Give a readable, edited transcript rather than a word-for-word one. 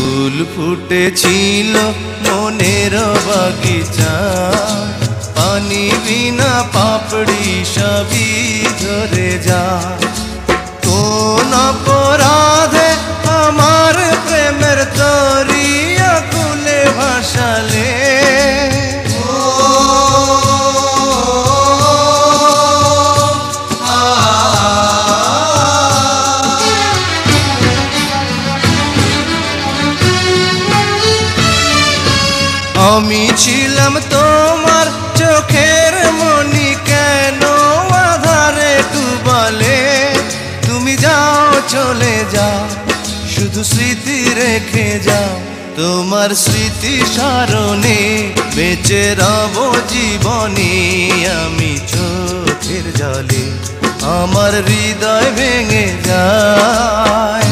ফুল ফুটেছিল মনের বাগিচা, পানি বিনা পাপড়ি সবই ঝরে যায়। কোন অপরাধে আমার প্রেমের তরি আকুলে ভাসালে, আমি ছিলাম তোমার চোখের মনি, কেন আধারে ডুবালে? তুমি যাও চলে যাও, শুধু স্মৃতি রেখে যাও। তোমার স্মৃতি স্মরণে বেঁচে রব জীবনে। আমি চোখের জলে আমার হৃদয় ভেঙে যায়।